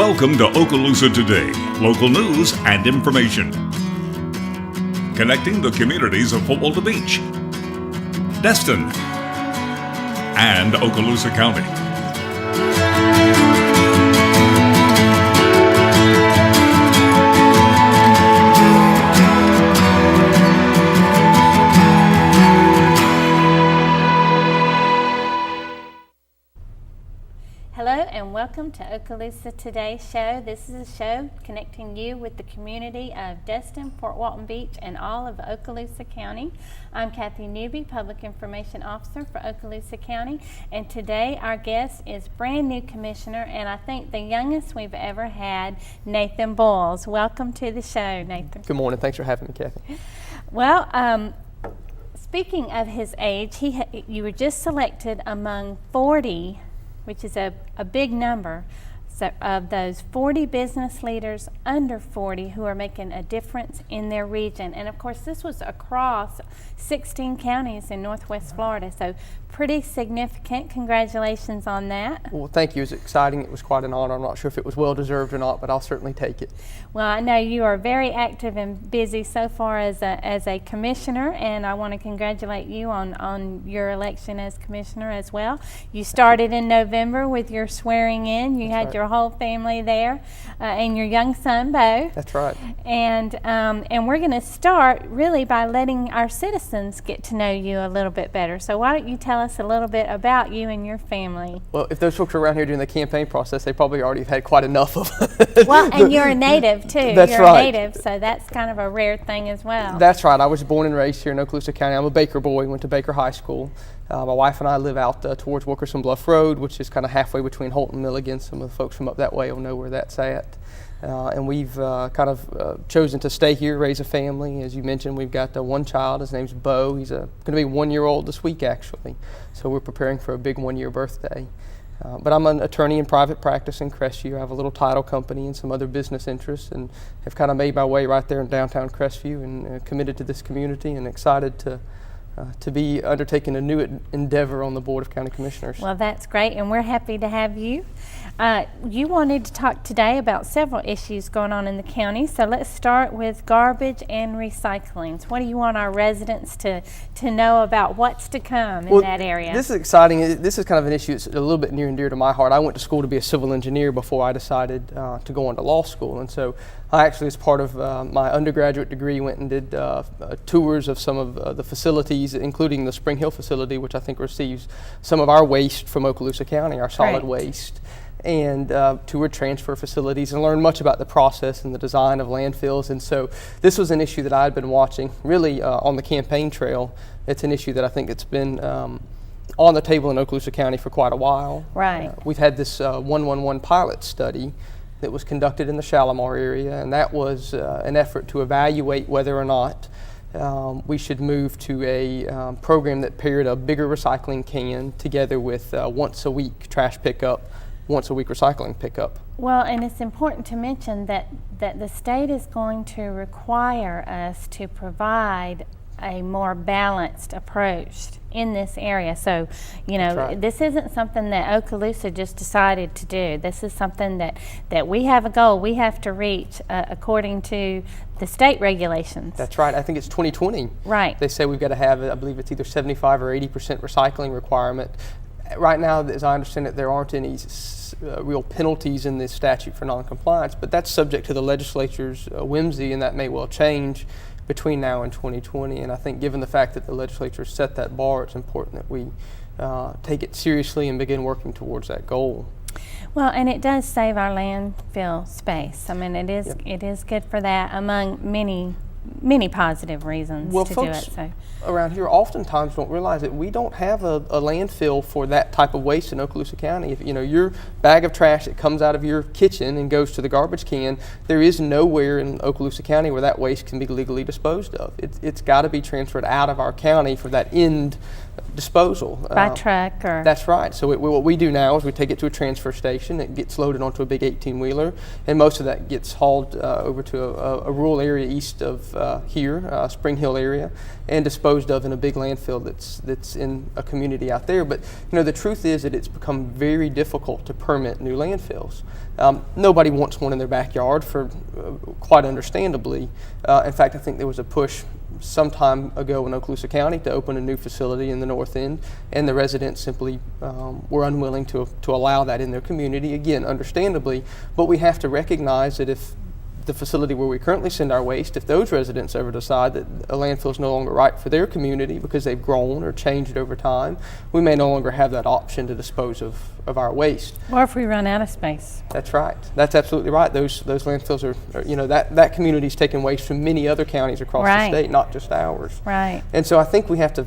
Welcome to Okaloosa Today, local news and information. Connecting the communities of Fulton Beach, Destin, and Okaloosa County. Hello and welcome to Okaloosa Today show. This is a show connecting you with the community of Destin, Fort Walton Beach, and all of Okaloosa County. I'm Kathy Newby, Public Information Officer for Okaloosa County, and today our guest is brand new commissioner, and I think the youngest we've ever had, Nathan Boyles. Welcome to the show, Nathan. Good morning. Thanks for having me, Kathy. Well, speaking of his age, you were just selected among 40, which is a big number, so of those 40 business leaders under 40 who are making a difference in their region. And of course, this was across 16 counties in Northwest Florida, so pretty significant. Congratulations on that. Well, thank you. It was exciting. It was quite an honor. I'm not sure if it was well-deserved or not, but I'll certainly take it. Well, I know you are very active and busy so far as a commissioner, and I want to congratulate you on your election as commissioner as well. You started in November with your swearing in. You had your whole family there, and your young son, Bo. That's right. And we're going to start really by letting our citizens get to know you a little bit better. So why don't you tell us a little bit about you and your family? Well, if those folks are around here during the campaign process, they probably already have had quite enough of it. Well, and you're a native too. That's you're right. a native, so that's kind of a rare thing as well. That's right. I was born and raised here in Okaloosa County. I'm a Baker boy, went to Baker High School. My wife and I live out towards Wilkerson Bluff Road, which is kind of halfway between Holt and Milligan. Some of the folks from up that way will know where that's at. And we've kind of chosen to stay here, raise a family. As you mentioned, we've got one child. His name's Bo. He's going to be 1 year old this week, actually. So we're preparing for a big 1 year birthday. But I'm an attorney in private practice in Crestview. I have a little title company and some other business interests, and have kind of made my way right there in downtown Crestview, and committed to this community, and excited to be undertaking a new endeavor on the Board of County Commissioners. Well, that's great, and we're happy to have you. You wanted to talk today about several issues going on in the county, so let's start with garbage and recycling. So what do you want our residents to know about what's to come in that area? This is exciting. This is kind of an issue that's a little bit near and dear to my heart. I went to school to be a civil engineer before I decided to go into law school, and so I actually, as part of my undergraduate degree, went and did tours of some of the facilities, including the Spring Hill facility, which I think receives some of our waste from Okaloosa County, our solid waste, and toured transfer facilities and learned much about the process and the design of landfills. And so this was an issue that I had been watching really on the campaign trail. It's an issue that I think it's been on the table in Okaloosa County for quite a while. Right. We've had this 111 pilot study that was conducted in the Shalimar area, and that was an effort to evaluate whether or not we should move to a program that paired a bigger recycling can together with once a week trash pickup, once a week recycling pickup. Well, and it's important to mention that the state is going to require us to provide a more balanced approach in this area. So, you know, this isn't something that Okaloosa just decided to do. This is something that we have a goal we have to reach according to the state regulations. That's right. I think it's 2020. Right. They say we've got to have, I believe it's either 75 or 80% recycling requirement. Right now, as I understand it, there aren't any real penalties in this statute for noncompliance, but that's subject to the legislature's whimsy, and that may well change between now and 2020. And I think given the fact that the legislature set that bar, it's important that we take it seriously and begin working towards that goal. Well, and it does save our landfill space. I mean, it is good for that, among many positive reasons to do it. So around here oftentimes don't realize that we don't have a landfill for that type of waste in Okaloosa County. If you know your bag of trash that comes out of your kitchen and goes to the garbage can, there is nowhere in Okaloosa County where that waste can be legally disposed of. It's got to be transferred out of our county for that end disposal. By truck or... That's right. So what we do now is we take it to a transfer station. It gets loaded onto a big 18-wheeler, and most of that gets hauled over to a rural area east of here, Spring Hill area, and disposed of in a big landfill that's in a community out there. But the truth is that it's become very difficult to permit new landfills. Nobody wants one in their backyard, for quite understandably. In fact, I think there was a push some time ago in Okaloosa County to open a new facility in the north end, and the residents simply were unwilling to allow that in their community, again, understandably. But we have to recognize that if the facility where we currently send our waste, if those residents ever decide that a landfill is no longer right for their community because they've grown or changed over time, we may no longer have that option to dispose of our waste. Or if we run out of space. That's right. That's absolutely right. Those landfills are that community's taking waste from many other counties across the state, not just ours. Right. And so I think we have to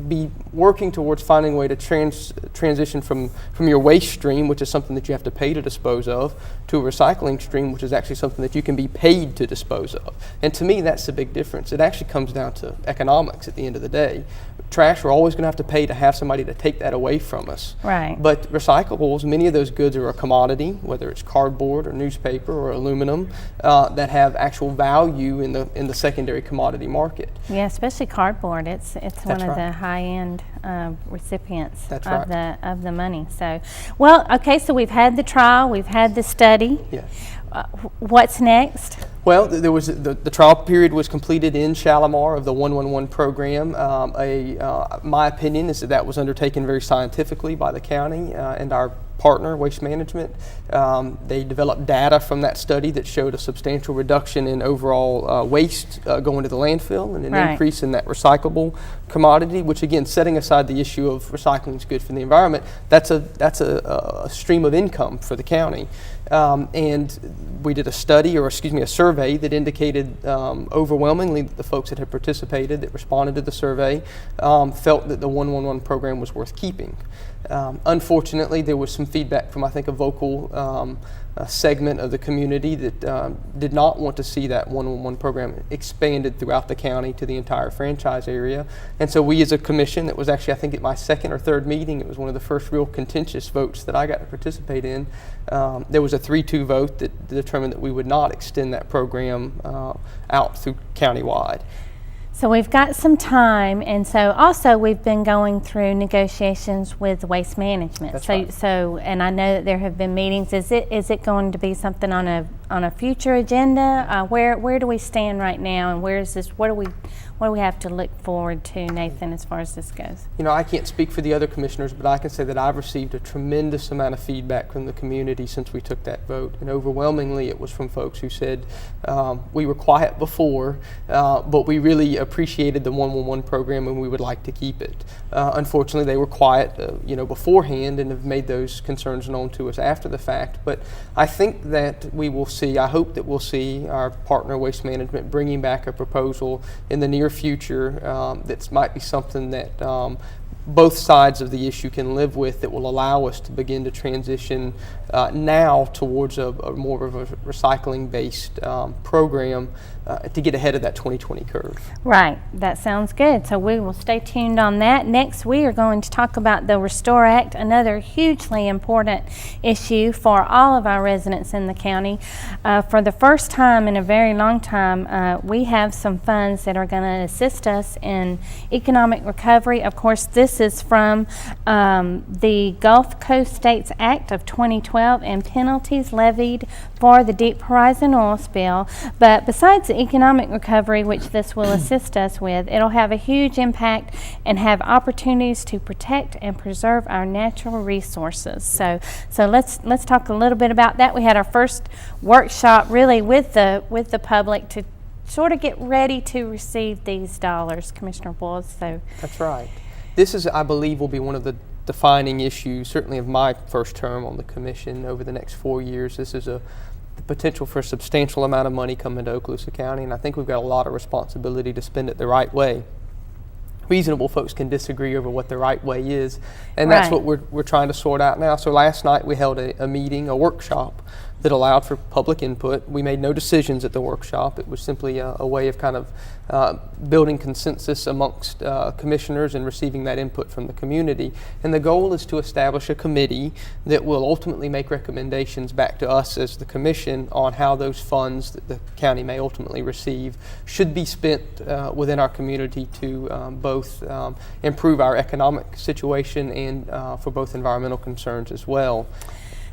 be working towards finding a way to transition from your waste stream, which is something that you have to pay to dispose of, to a recycling stream, which is actually something that you can be paid to dispose of. And to me, that's the big difference. It actually comes down to economics at the end of the day. Trash, we're always going to have to pay to have somebody to take that away from us. Right. But recyclables, many of those goods are a commodity, whether it's cardboard or newspaper or aluminum, that have actual value in the secondary commodity market. Yeah, especially cardboard. It's one of the high-end recipients of the money. So, well, okay. So we've had the trial, we've had the study. Yeah. What's next? Well, there was the trial period was completed in Shalimar of the 111 program. My opinion is that was undertaken very scientifically by the county and our partner, Waste Management. They developed data from that study that showed a substantial reduction in overall waste going to the landfill and an increase in that recyclable commodity, which again, setting aside the issue of recycling is good for the environment, that's a stream of income for the county. And we did a survey that indicated overwhelmingly that the folks that had participated, that responded to the survey, felt that the 111 program was worth keeping. Unfortunately, there was some feedback from, I think, a vocal segment of the community that did not want to see that 111 program expanded throughout the county to the entire franchise area. And so we as a commission, that was actually, I think, at my second or third meeting, it was one of the first real contentious votes that I got to participate in. There was a 3-2 vote that determined that we would not extend that program out through countywide. So we've got some time, and so also we've been going through negotiations with Waste Management. That's right. So, and I know that there have been meetings. Is it going to be something on a future agenda? Where do we stand right now, and where is this? What do we have to look forward to, Nathan, as far as this goes? I can't speak for the other commissioners, but I can say that I've received a tremendous amount of feedback from the community since we took that vote, and overwhelmingly it was from folks who said we were quiet before, but we really appreciated the 111 program and we would like to keep it. Unfortunately, they were quiet, beforehand, and have made those concerns known to us after the fact. But I think that we will see. I hope that we'll see our partner, Waste Management, bringing back a proposal in the near future that might be something that both sides of the issue can live with, that will allow us to begin to transition now towards a more of a recycling-based program to get ahead of that 2020 curve. Right, that sounds good. So we will stay tuned on that. Next, we are going to talk about the Restore Act, another hugely important issue for all of our residents in the county. For the first time in a very long time, we have some funds that are going to assist us in economic recovery. Of course, this is from the Gulf Coast States Act of 2012 and penalties levied for the Deep Horizon oil spill. But besides the economic recovery, which this will assist us with, it'll have a huge impact and have opportunities to protect and preserve our natural resources. So let's talk a little bit about that. We had our first workshop really with the public to sort of get ready to receive these dollars, Commissioner Boyles. So that's right. This is, I believe, will be one of the defining issues, certainly of my first term on the commission over the next 4 years. This is the potential for a substantial amount of money coming to Okaloosa County, and I think we've got a lot of responsibility to spend it the right way. Reasonable folks can disagree over what the right way is, and that's what we're trying to sort out now. So last night we held a meeting, a workshop, that allowed for public input. We made no decisions at the workshop. It was simply a way of kind of building consensus amongst commissioners and receiving that input from the community. And the goal is to establish a committee that will ultimately make recommendations back to us as the commission on how those funds that the county may ultimately receive should be spent within our community to both improve our economic situation and for both environmental concerns as well.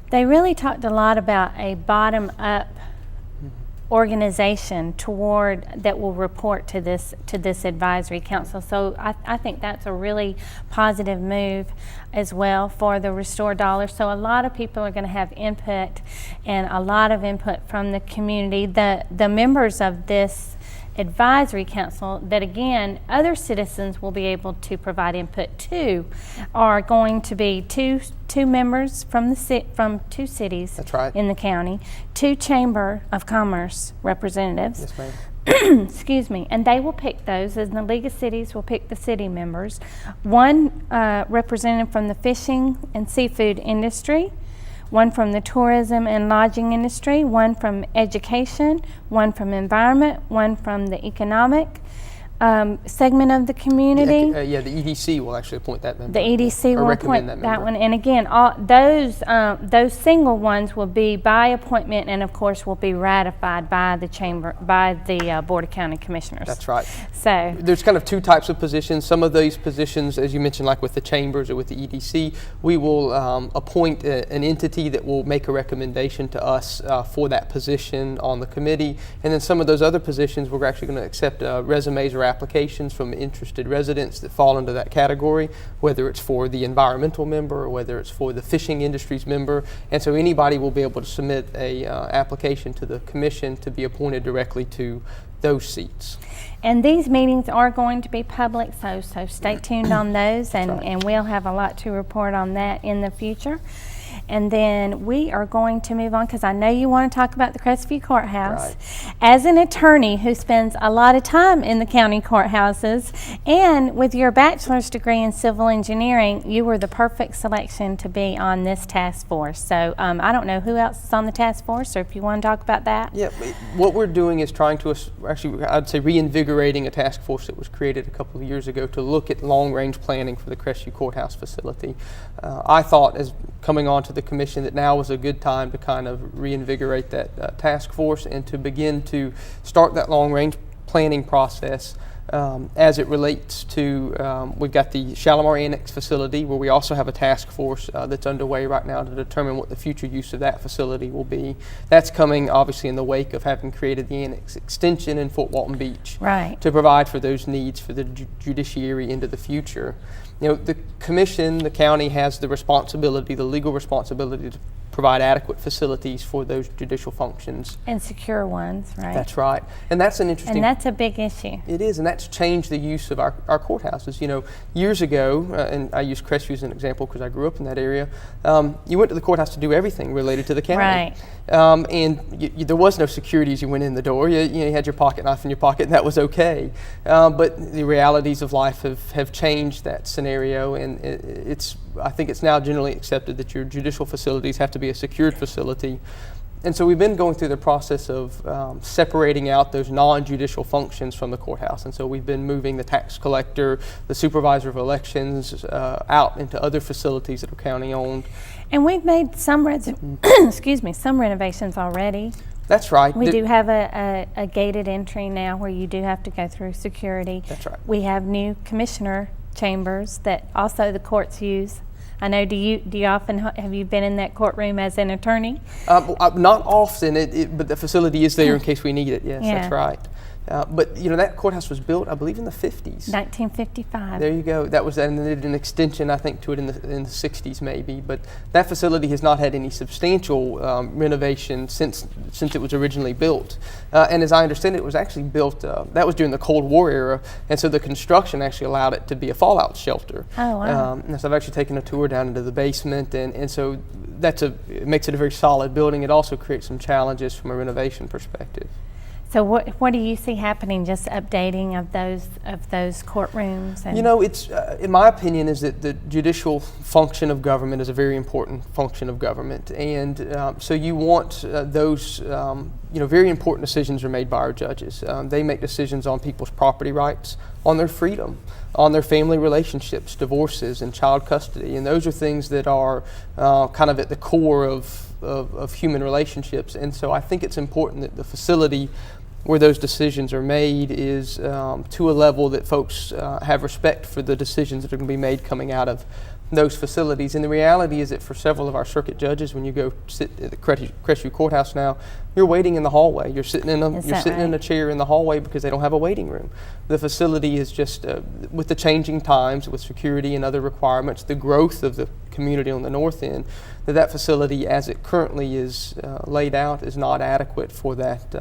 They really talked a lot about a bottom-up organization that will report to this advisory council. So I think that's a really positive move as well for the Restore Dollar. So a lot of people are going to have input, and a lot of input from the community. The members of this advisory council that, again, other citizens will be able to provide input to are going to be two members from two cities. That's right. In the county, 2 Chamber of Commerce representatives. Yes, ma'am. Excuse me, and they will pick those, and the League of Cities will pick the city members. 1 representative from the fishing and seafood industry, 1 from the tourism and lodging industry, 1 from education, 1 from environment, 1 from the economic segment of the community. The EDC will actually appoint that member. The EDC will appoint that one. And again, all those single ones will be by appointment, and of course will be ratified by the chamber, by the Board of County Commissioners. That's right. So there's kind of 2 types of positions. Some of these positions, as you mentioned, like with the chambers or with the EDC, we will appoint an entity that will make a recommendation to us for that position on the committee. And then some of those other positions, we're actually going to accept resumes or applications from interested residents that fall into that category, whether it's for the environmental member or whether it's for the fishing industries member. And so anybody will be able to submit a application to the commission to be appointed directly to those seats. And these meetings are going to be public, so stay tuned on those, and we'll have a lot to report on that in the future. And then we are going to move on, because I know you want to talk about the Crestview Courthouse. Right. As an attorney who spends a lot of time in the county courthouses, and with your bachelor's degree in civil engineering, you were the perfect selection to be on this task force. So I don't know who else is on the task force, or if you want to talk about that. Yeah, what we're doing is trying to, actually, I'd say reinvigorating a task force that was created a couple of years ago to look at long-range planning for the Crestview Courthouse facility. I thought, as coming on to the commission, that now was a good time to kind of reinvigorate that task force and to begin to start that long-range planning process as it relates to, we've got the Shalimar Annex facility, where we also have a task force that's underway right now to determine what the future use of that facility will be. That's coming obviously in the wake of having created the Annex extension in Fort Walton Beach, right, to provide for those needs for the judiciary into the future. You know, the commission, the county, has the responsibility, the legal responsibility, to provide adequate facilities for those judicial functions. And secure ones, right? That's right. And that's an interesting... And that's a big issue. It is, and that's changed the use of our courthouses. You know, years ago, and I use Crestview as an example because I grew up in that area, you went to the courthouse to do everything related to the county. Right. And there was no security as you went in the door. You had your pocket knife in your pocket, and that was okay. But the realities of life have changed that scenario, and I think it's now generally accepted that your judicial facilities have to be a secured facility. And so we've been going through the process of separating out those non-judicial functions from the courthouse. And so we've been moving the tax collector, the supervisor of elections out into other facilities that are county owned. And we've made some some renovations already. That's right. We do have a gated entry now where you do have to go through security. That's right. We have new commissioner chambers that also the courts use. I know, do you often, have you been in that courtroom as an attorney? Not often, but the facility is there in case we need it, yes, yeah. That's right. But you know, that courthouse was built, I believe, in the 50s. 1955. There you go. That was, and they did an extension, I think, to it in the 60s maybe. But that facility has not had any substantial renovation since it was originally built. And as I understand it, was actually built. That was during the Cold War era, and so the construction actually allowed it to be a fallout shelter. Oh wow! And so I've actually taken a tour down into the basement, and so it makes it a very solid building. It also creates some challenges from a renovation perspective. So what do you see happening, just updating of those courtrooms? And You know, it's in my opinion is that the judicial function of government is a very important function of government, and so you want those very important decisions are made by our judges. They make decisions on people's property rights, on their freedom, on their family relationships, divorces, and child custody, and those are things that are kind of at the core of human relationships. And so I think it's important that the facility where those decisions are made is to a level that folks have respect for the decisions that are going to be made coming out of those facilities. And the reality is that for several of our circuit judges, when you go sit at the Crestview Courthouse now, you're waiting in the hallway. You're sitting in a chair in the hallway because they don't have a waiting room. The facility is just, with the changing times, with security and other requirements, the growth of the community on the north end, that facility as it currently is laid out is not adequate for that,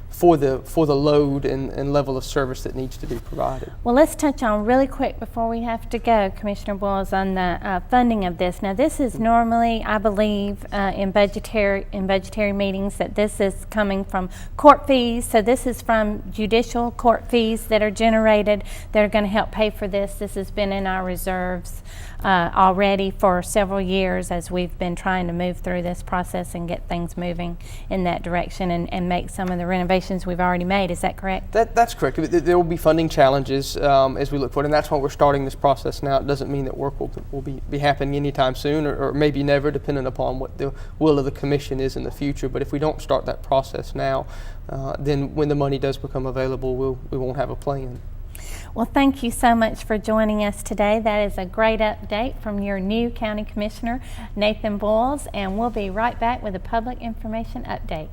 for the load and level of service that needs to be provided. Well, let's touch on really quick before we have to go, Commissioner Boyles, on the funding of this. Now, this is normally, I believe, in budgetary meetings, that this is coming from court fees. So this is from judicial court fees that are generated that are going to help pay for this. This has been in our reserves already for several years as we've been trying to move through this process and get things moving in that direction and make some of the renovations we've already made. Is that correct? That's correct. There will be funding challenges as we look forward, and that's why we're starting this process now. It doesn't mean that work will be happening anytime soon, or maybe never, depending upon what the will of the commission is in the future. But if we don't start that process now, then when the money does become available, we won't have a plan. Well, thank you so much for joining us today. That is a great update from your new County Commissioner, Nathan Boyles, and we'll be right back with a public information update.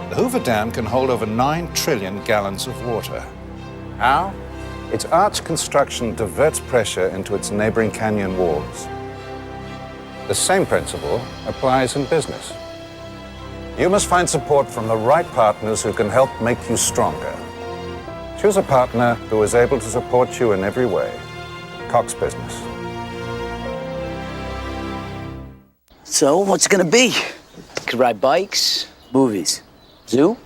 The Hoover Dam can hold over 9 trillion gallons of water. How? Its arch construction diverts pressure into its neighboring canyon walls. The same principle applies in business. You must find support from the right partners who can help make you stronger. Choose a partner who is able to support you in every way. Cox Business. So, what's it gonna be? Could ride bikes, movies, zoo?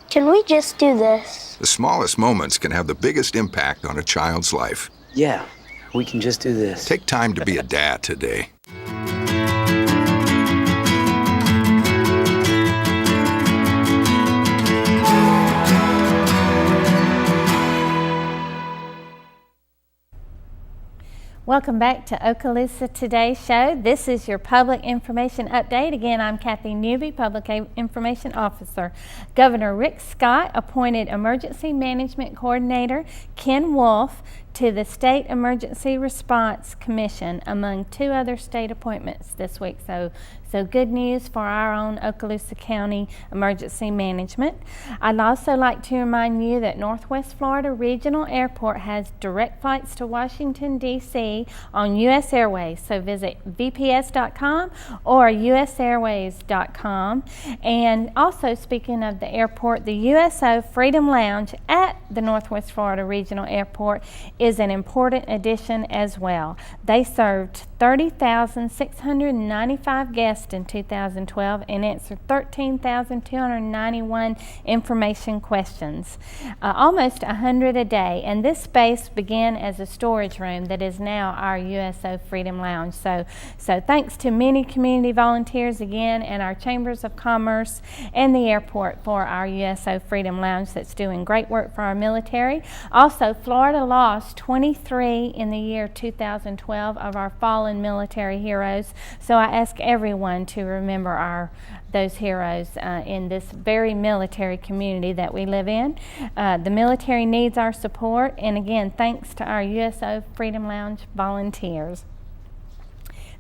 Can we just do this? The smallest moments can have the biggest impact on a child's life. Yeah, we can just do this. Take time to be a dad today. Welcome back to Okaloosa Today Show. This is your public information update. Again, I'm Kathy Newby, Public Information Officer. Governor Rick Scott appointed Emergency Management Coordinator Ken Wolf to the State Emergency Response Commission, among 2 other state appointments this week. So good news for our own Okaloosa County Emergency Management. I'd also like to remind you that Northwest Florida Regional Airport has direct flights to Washington, D.C. on U.S. Airways. So visit vps.com or usairways.com. And also, speaking of the airport, the USO Freedom Lounge at the Northwest Florida Regional Airport is an important addition as well. They served 30,695 guests in 2012 and answered 13,291 information questions, almost 100 a day. And this space began as a storage room that is now our USO Freedom Lounge. So thanks to many community volunteers again, and our Chambers of Commerce and the airport for our USO Freedom Lounge that's doing great work for our military. Also, Florida lost 23 in the year 2012 of our fallen military heroes. So I ask everyone to remember those heroes in this very military community that we live in. The military needs our support, and again, thanks to our USO Freedom Lounge volunteers.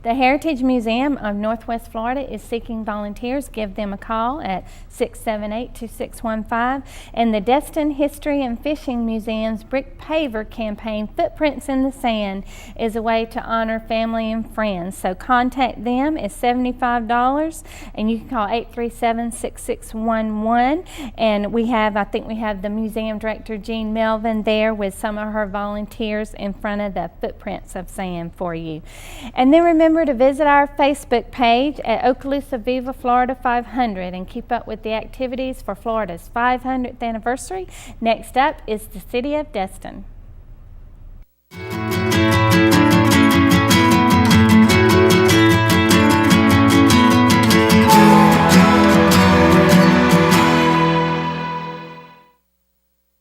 The Heritage Museum of Northwest Florida is seeking volunteers. Give them a call at 678-2615. And the Destin History and Fishing Museum's Brick Paver campaign, Footprints in the Sand, is a way to honor family and friends. So contact them. It's $75, and you can call 837-6611. And I think we have the museum director, Jean Melvin, there with some of her volunteers in front of the Footprints of Sand for you. And then remember to visit our Facebook page at Okaloosa Viva Florida 500 and keep up with the activities for Florida's 500th anniversary. Next up is the City of Destin.